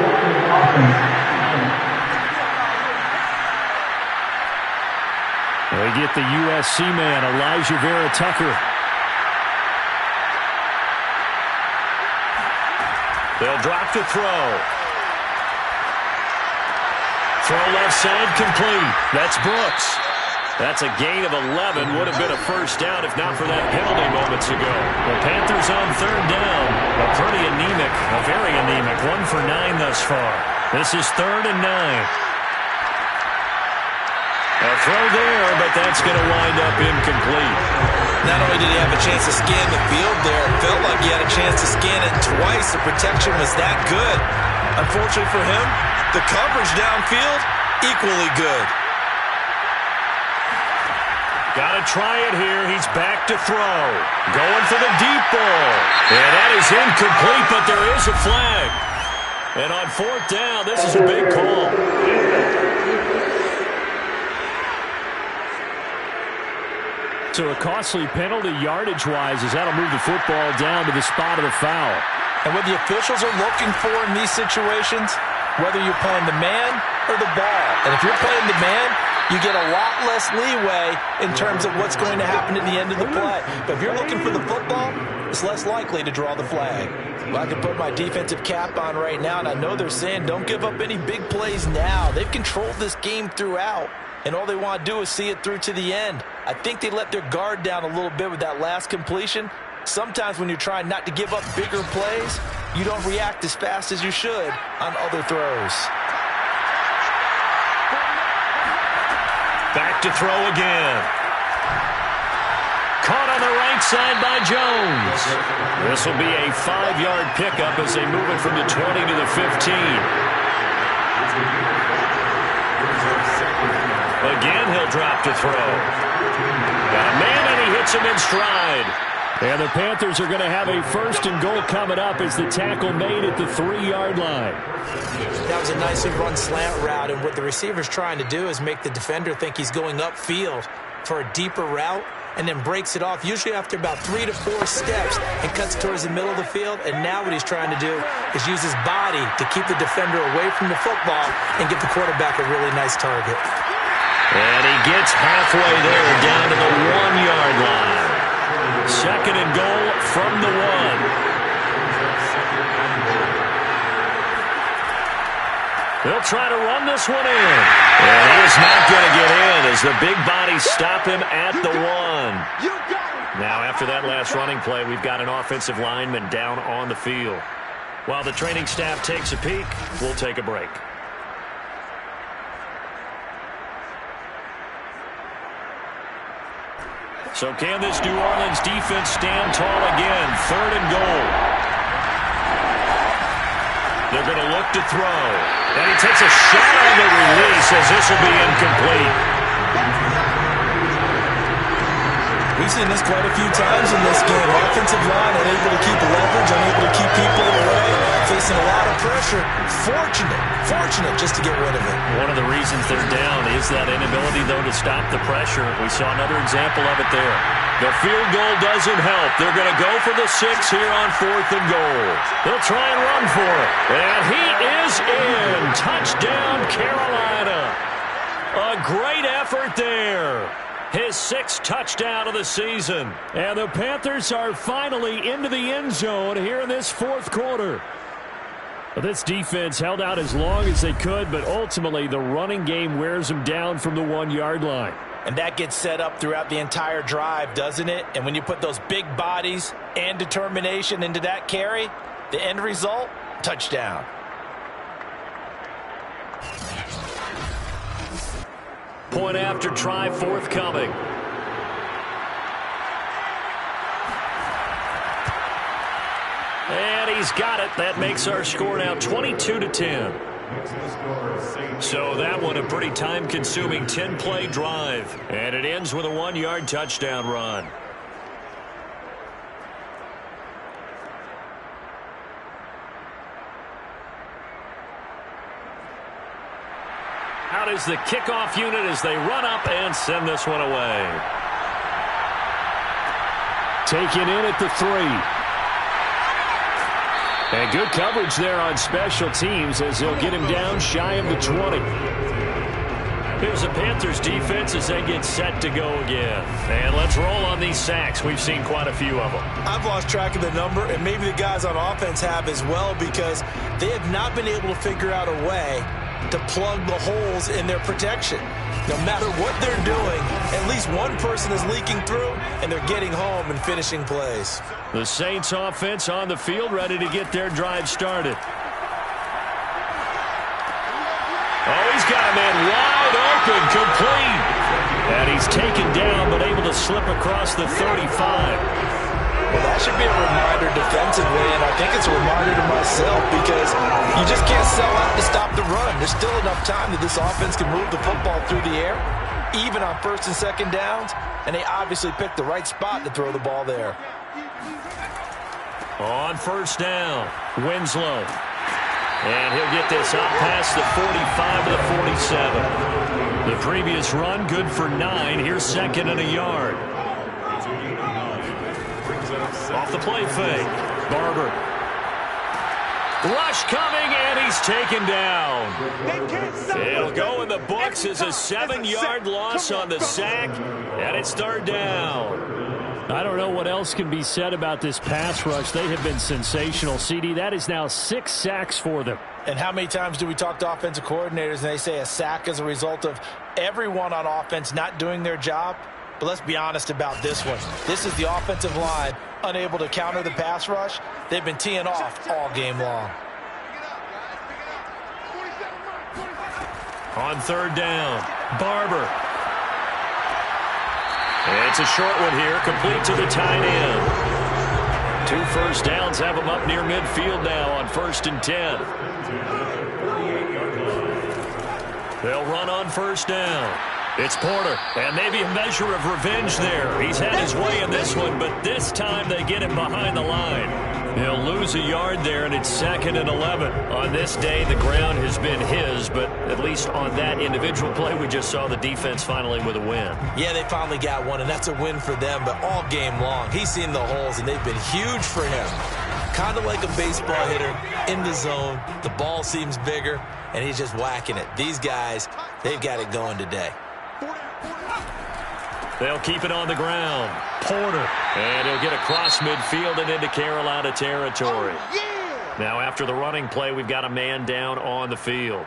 They get the USC man, Elijah Vera Tucker. They'll drop to throw. Throw left side, complete. That's Brooks. That's a gain of 11. Would have been a first down if not for that penalty moments ago. The Panthers on 3rd down. A pretty anemic, a very anemic. 1 for 9 thus far. This is 3rd and 9. A throw there, but that's going to wind up incomplete. Not only did he have a chance to scan the field there, it felt like he had a chance to scan it twice. The protection was that good. Unfortunately for him, the coverage downfield, equally good. Got to try it here. He's back to throw. Going for the deep ball. And that is incomplete, but there is a flag. And on 4th down, this is a big call. So a costly penalty yardage-wise as that'll move the football down to the spot of the foul. And what the officials are looking for in these situations, whether you're playing the man or the ball. And if you're playing the man, you get a lot less leeway in terms of what's going to happen at the end of the play. But if you're looking for the football, it's less likely to draw the flag. Well, I can put my defensive cap on right now, and I know they're saying don't give up any big plays now. They've controlled this game throughout, and all they want to do is see it through to the end. I think they let their guard down a little bit with that last completion. Sometimes when you're trying not to give up bigger plays, you don't react as fast as you should on other throws. Back to throw again. Caught on the right side by Jones. This will be a 5-yard pickup as they move it from the 20 to the 15. Again, he'll drop to throw. Got a man, and he hits him in stride. And the Panthers are going to have a 1st and goal coming up as the tackle made at the 3-yard line. That was a nicely run slant route, and what the receiver's trying to do is make the defender think he's going upfield for a deeper route, and then breaks it off, usually after about 3 to 4 steps, and cuts towards the middle of the field. And now what he's trying to do is use his body to keep the defender away from the football and give the quarterback a really nice target. And he gets halfway there, down to the 1-yard line. 2nd and goal from the 1. They'll try to run this one in. And he is not going to get in as the big bodies stop him at the 1. Now, after that last running play, we've got an offensive lineman down on the field. While the training staff takes a peek, we'll take a break. So can this New Orleans defense stand tall again? 3rd and goal. They're going to look to throw. And he takes a shot on the release as this will be incomplete. We've seen this quite a few times in this game. Offensive line unable to keep leverage, unable to keep people away, facing a lot of pressure. Fortunate just to get rid of it. One of the reasons they're down is that inability, though, to stop the pressure. We saw another example of it there. The field goal doesn't help. They're going to go for the 6 here on 4th and goal. They'll try and run for it. And he is in. Touchdown, Carolina. A great effort there. His 6th touchdown of the season. And the Panthers are finally into the end zone here in this 4th quarter. This defense held out as long as they could, but ultimately the running game wears them down from the 1-yard line. And that gets set up throughout the entire drive, doesn't it? And when you put those big bodies and determination into that carry, the end result, touchdown. Point after try forthcoming. And he's got it. That makes our score now 22-10. So that one a pretty time-consuming 10-play drive. And it ends with a 1-yard touchdown run. Out is the kickoff unit as they run up and send this one away. Taken in at the 3. And good coverage there on special teams as they'll get him down shy of the 20. Here's the Panthers defense as they get set to go again. And let's roll on these sacks. We've seen quite a few of them. I've lost track of the number, and maybe the guys on offense have as well, because they have not been able to figure out a way to plug the holes in their protection. No matter what they're doing, at least one person is leaking through, and they're getting home and finishing plays. The Saints offense on the field, ready to get their drive started. Oh, he's got a man wide open, complete. And he's taken down, but able to slip across the 35. Well, that should be a reminder defensively, and I think it's a reminder to myself, because you just can't sell out to stop the run. There's still enough time that this offense can move the football through the air, even on 1st and 2nd downs, and they obviously picked the right spot to throw the ball there. On 1st down, Winslow. And he'll get this up past the 45 to the 47. The previous run, good for 9. Here's 2nd and a yard. Off the play fake. Barber. Rush coming, and he's taken down. It'll go in the books as a 7-yard loss on the sack, and it's third down. I don't know what else can be said about this pass rush. They have been sensational, CD. That is now 6 sacks for them. And how many times do we talk to offensive coordinators and they say a sack is a result of everyone on offense not doing their job? But let's be honest about this one. This is the offensive line unable to counter the pass rush. They've been teeing off all game long. On third down, Barber. It's a short one here, complete to the tight end. 2 first downs have them up near midfield now on 1st and 10. They'll run on first down. It's Porter, and maybe a measure of revenge there. He's had his way in this one, but this time they get him behind the line. He'll lose a yard there, and it's 2nd and 11. On this day, the ground has been his, but at least on that individual play, we just saw the defense finally with a win. Yeah, they finally got one, and that's a win for them, but all game long, he's seen the holes, and they've been huge for him. Kind of like a baseball hitter in the zone. The ball seems bigger, and he's just whacking it. These guys, they've got it going today. They'll keep it on the ground. Porter. And he'll get across midfield and into Carolina territory. Now, after the running play, we've got a man down on the field.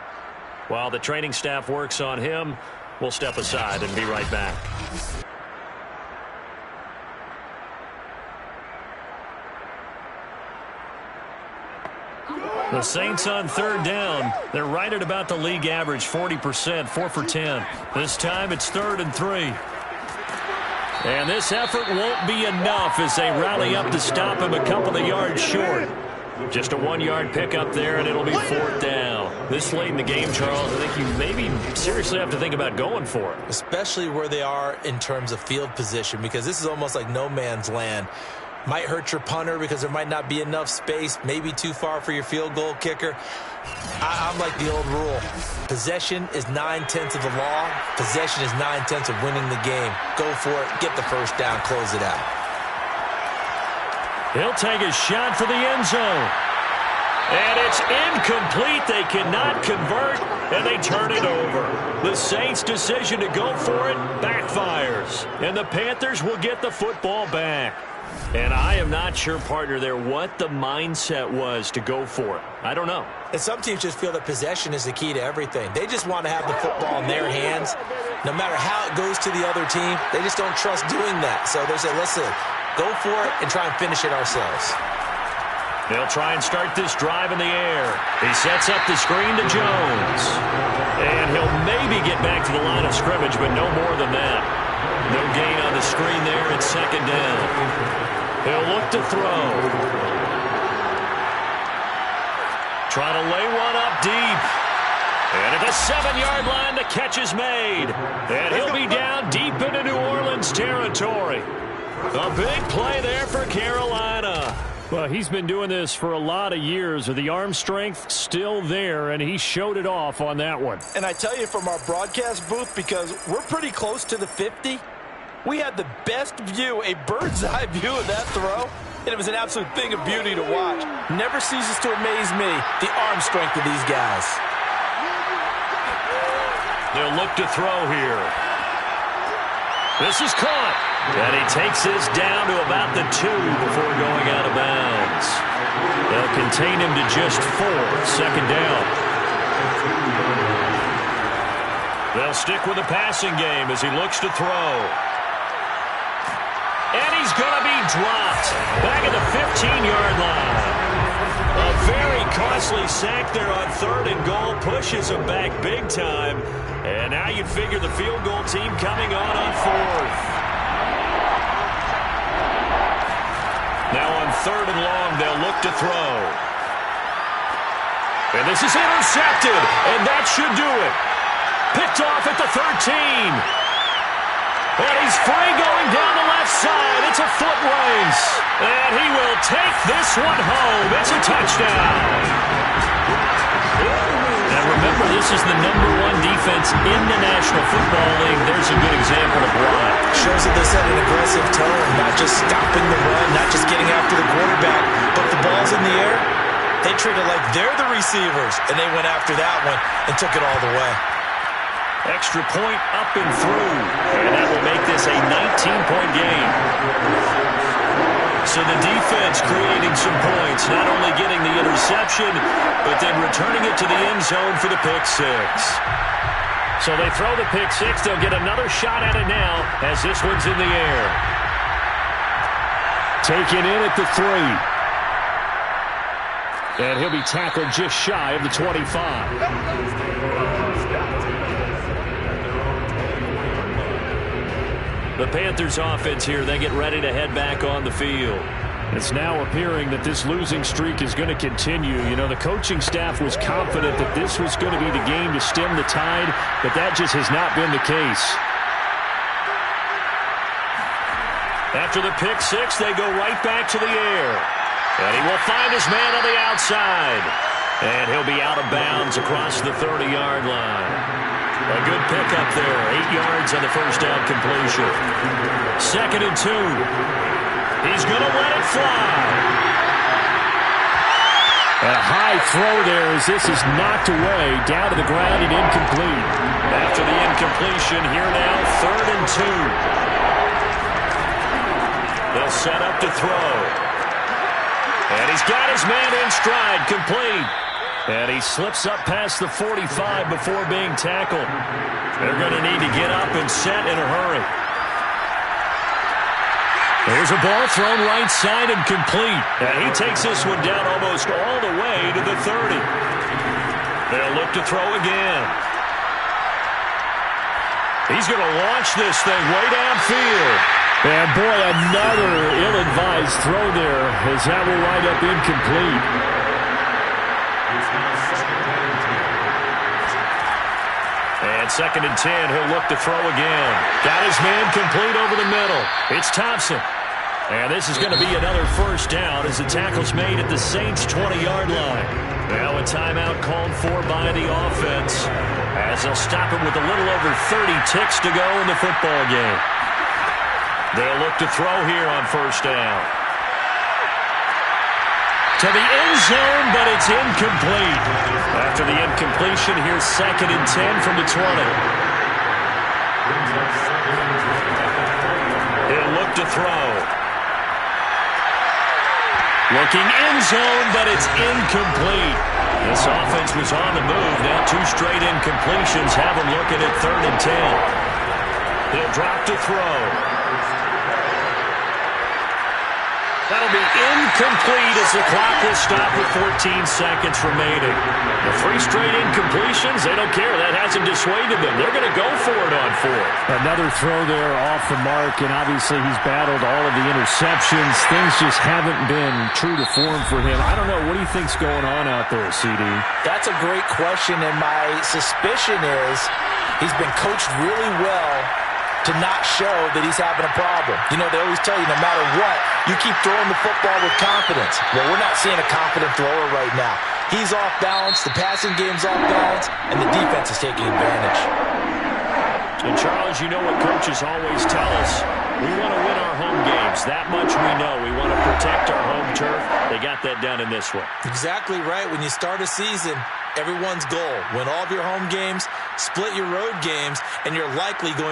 While the training staff works on him, we'll step aside and be right back. The Saints on third down. They're right at about the league average, 40%, 4 for 10. This time it's 3rd and 3. And this effort won't be enough as they rally up to stop him a couple of yards short. Just a 1-yard pickup there, and it'll be 4th down. This late in the game, Charles, I think you maybe seriously have to think about going for it. Especially where they are in terms of field position, because this is almost like no man's land. Might hurt your punter because there might not be enough space, maybe too far for your field goal kicker. I'm like the old rule. Possession is 9/10 of the law. Possession is 9/10 of winning the game. Go for it. Get the first down. Close it out. He'll take a shot for the end zone. And it's incomplete. They cannot convert, and they turn it over. The Saints' decision to go for it backfires, and the Panthers will get the football back. And I am not sure, partner, there what the mindset was to go for it. I don't know. And some teams just feel that possession is the key to everything. They just want to have the football in their hands. No matter how it goes to the other team, they just don't trust doing that. So they say, listen, go for it and try and finish it ourselves. They'll try and start this drive in the air. He sets up the screen to Jones. And he'll maybe get back to the line of scrimmage, but no more than that. No gain on the screen there. It's 2nd down. He'll look to throw. Try to lay one up deep. And at the 7-yard line, the catch is made. And he'll be down deep into New Orleans territory. A big play there for Carolina. Well, he's been doing this for a lot of years with the arm strength still there, and he showed it off on that one. And I tell you from our broadcast booth, because we're pretty close to the 50, we had the best view, a bird's-eye view of that throw, and it was an absolute thing of beauty to watch. Never ceases to amaze me, the arm strength of these guys. They'll look to throw here. This is caught. And he takes this down to about the 2 before going out of bounds. They'll contain him to just 4. 2nd down. They'll stick with the passing game as he looks to throw. And he's going to be dropped. Back at the 15-yard line. A very costly sack there on 3rd and goal. Pushes him back big time. And now you'd figure the field goal team coming on 4th. Now on 3rd and long, they'll look to throw. And this is intercepted, and that should do it. Picked off at the 13. And he's free going down the left side. It's a foot race. And he will take this one home. It's a touchdown. And remember, this this is the #1 defense in the National Football League, there's a good example of why. Shows that they set an aggressive tone, not just stopping the run, not just getting after the quarterback, but the ball's in the air. They treat it like they're the receivers, and they went after that one and took it all the way. Extra point up and through, and that will make this a 19-point game. So the defense creating some points, not only getting the interception, but then returning it to the end zone for the pick six. So they throw the pick six. They'll get another shot at it now as this one's in the air. Taken in at the 3. And he'll be tackled just shy of the 25. The Panthers offense here, they get ready to head back on the field. It's now appearing that this losing streak is going to continue. You know, the coaching staff was confident that this was going to be the game to stem the tide, but that just has not been the case. After the pick six, they go right back to the air. And he will find his man on the outside. And he'll be out of bounds across the 30-yard line. A good pickup there. 8 yards on the first down completion. 2nd and 2. He's going to let it fly. A high throw there as this is knocked away, down to the ground and incomplete. After the incompletion, here now, 3rd and 2. They'll set up to throw. And he's got his man in stride, complete. And he slips up past the 45 before being tackled. They're going to need to get up and set in a hurry. There's a ball thrown right side and complete. And he takes this one down almost all the way to the 30. They'll look to throw again. He's going to launch this thing way downfield. And boy, another ill-advised throw there as that will wind up incomplete. And 2nd and 10, he'll look to throw again. Got his man complete over the middle. It's Thompson. And this is going to be another first down as the tackle's made at the Saints' 20-yard line. Now a timeout called for by the offense as they'll stop him with a little over 30 ticks to go in the football game. They'll look to throw here on first down. To the end zone, but it's incomplete. After the incompletion, here's 2nd and 10 from the 20. He'll look to throw. Looking end zone, but it's incomplete. This offense was on the move. Now 2 straight incompletions have him looking at 3rd and 10. He'll drop to throw. That'll be incomplete as the clock will stop with 14 seconds remaining. The 3 straight incompletions, they don't care. That hasn't dissuaded them. They're going to go for it on 4th. Another throw there off the mark, and obviously he's battled all of the interceptions. Things just haven't been true to form for him. I don't know. What do you think's going on out there, CD? That's a great question, and my suspicion is he's been coached really well to not show that he's having a problem. You know, they always tell you no matter what, you keep throwing the football with confidence. Well, we're not seeing a confident thrower right now. He's off balance, the passing game's off balance, and the defense is taking advantage. And Charles, you know what coaches always tell us. We want to win our home games. That much we know. We want to protect our home turf. They got that done in this one. Exactly right. When you start a season, everyone's goal, win all of your home games, split your road games, and you're likely going